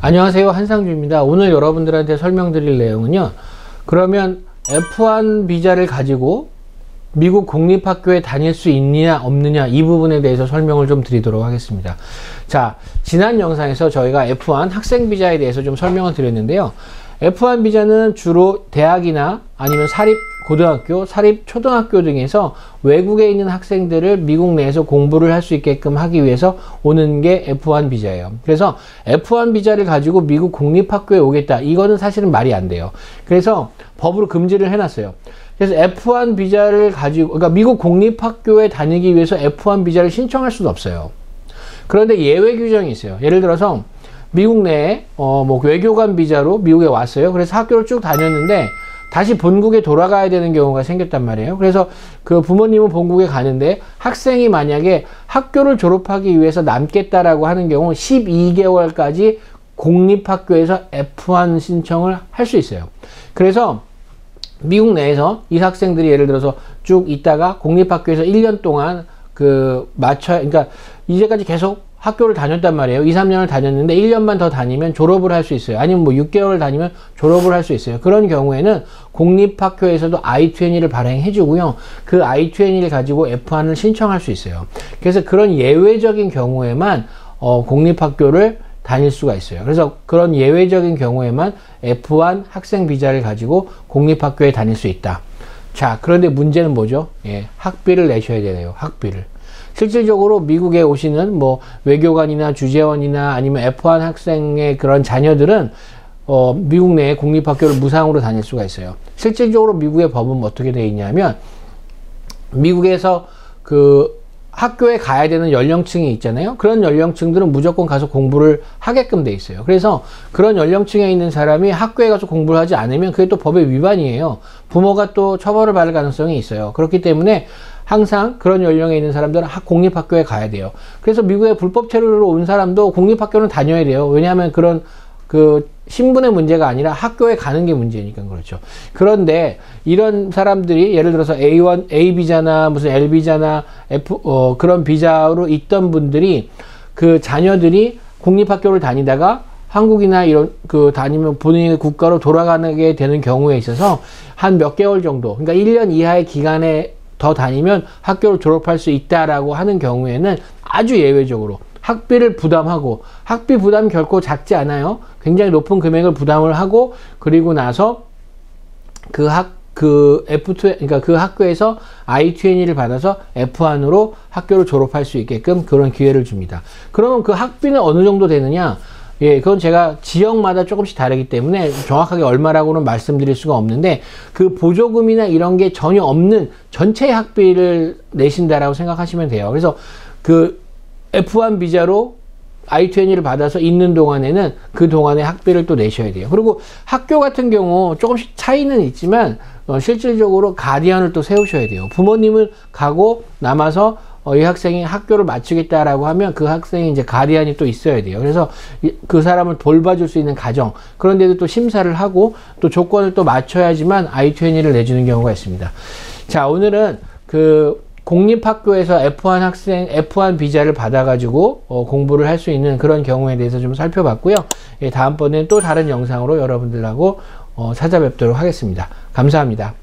안녕하세요, 한상주입니다. 오늘 여러분들한테 설명드릴 내용은요, 그러면 F1 비자를 가지고 미국 공립학교에 다닐 수 있느냐 없느냐 이 부분에 대해서 설명을 좀 드리도록 하겠습니다. 자, 지난 영상에서 저희가 F1 학생 비자에 대해서 좀 설명을 드렸는데요, F1 비자는 주로 대학이나 아니면 사립 고등학교, 사립 초등학교 등에서 외국에 있는 학생들을 미국 내에서 공부를 할 수 있게끔 하기 위해서 오는 게 F1 비자예요. 그래서 F1 비자를 가지고 미국 공립학교에 오겠다, 이거는 사실은 말이 안 돼요. 그래서 법으로 금지를 해놨어요. 그래서 F1 비자를 가지고, 그러니까 미국 공립학교에 다니기 위해서 F1 비자를 신청할 수는 없어요. 그런데 예외 규정이 있어요. 예를 들어서 미국 내에 외교관 비자로 미국에 왔어요. 그래서 학교를 쭉 다녔는데 다시 본국에 돌아가야 되는 경우가 생겼단 말이에요. 그래서 그 부모님은 본국에 가는데 학생이 만약에 학교를 졸업하기 위해서 남겠다라고 하는 경우 12개월까지 공립학교에서 F1 신청을 할 수 있어요. 그래서 미국 내에서 이 학생들이 예를 들어서 쭉 있다가 공립학교에서 1년 동안 그러니까 이제까지 계속 학교를 다녔단 말이에요. 2, 3년을 다녔는데 1년만 더 다니면 졸업을 할 수 있어요. 아니면 6개월을 다니면 졸업을 할 수 있어요. 그런 경우에는 공립학교에서도 I-20를 발행해 주고요. 그 I-20를 가지고 F1을 신청할 수 있어요. 그래서 그런 예외적인 경우에만 공립학교를 다닐 수가 있어요. 그래서 그런 예외적인 경우에만 F1 학생 비자를 가지고 공립학교에 다닐 수 있다. 자, 그런데 문제는 뭐죠? 학비를 내셔야 되네요. 학비를. 실질적으로 미국에 오시는 외교관이나 주재원이나 아니면 F1 학생의 그런 자녀들은 미국 내에 공립학교를 무상으로 다닐 수가 있어요. 실질적으로 미국의 법은 어떻게 되어 있냐면, 미국에서 학교에 가야 되는 연령층이 있잖아요. 그런 연령층들은 무조건 가서 공부를 하게끔 돼 있어요. 그래서 그런 연령층에 있는 사람이 학교에 가서 공부를 하지 않으면 그게 또 법의 위반이에요. 부모가 또 처벌을 받을 가능성이 있어요. 그렇기 때문에 항상 그런 연령에 있는 사람들은 공립학교에 가야 돼요. 그래서 미국에 불법 체류로 온 사람도 공립학교는 다녀야 돼요. 왜냐하면 그런 신분의 문제가 아니라 학교에 가는 게 문제니까 그렇죠. 그런데 이런 사람들이 예를 들어서 A1, A 비자나 무슨 L 비자나 그런 비자로 있던 분들이 그 자녀들이 공립학교를 다니다가 한국이나 이런 다니면 본인의 국가로 돌아가게 되는 경우에 있어서 한 몇 개월 정도, 그러니까 1년 이하의 기간에 더 다니면 학교를 졸업할 수 있다라고 하는 경우에는 아주 예외적으로 학비를 부담하고, 학비 부담 결코 작지 않아요. 굉장히 높은 금액을 부담을 하고, 그리고 나서 그러니까 그 학교에서 I-20를 받아서 F1으로 학교를 졸업할 수 있게끔 그런 기회를 줍니다. 그러면 그 학비는 어느 정도 되느냐? 그건 제가 지역마다 조금씩 다르기 때문에 정확하게 얼마라고는 말씀드릴 수가 없는데, 그 보조금이나 이런 게 전혀 없는 전체 학비를 내신다라고 생각하시면 돼요. 그래서 그 F1 비자로 I-20를 받아서 있는 동안에는 그 동안에 학비를 또 내셔야 돼요. 그리고 학교 같은 경우 조금씩 차이는 있지만 실질적으로 가디언을 또 세우셔야 돼요. 부모님은 가고 남아서 이 학생이 학교를 마치겠다라고 하면 그 학생이 이제 가디언이 또 있어야 돼요. 그래서 그 사람을 돌봐줄 수 있는 가정, 그런데도 또 심사를 하고 또 조건을 또 맞춰야지만 I-20를 내주는 경우가 있습니다. 자, 오늘은 공립학교에서 F1 비자를 받아가지고 공부를 할 수 있는 그런 경우에 대해서 좀 살펴봤고요. 다음번에는 또 다른 영상으로 여러분들하고 찾아뵙도록 하겠습니다. 감사합니다.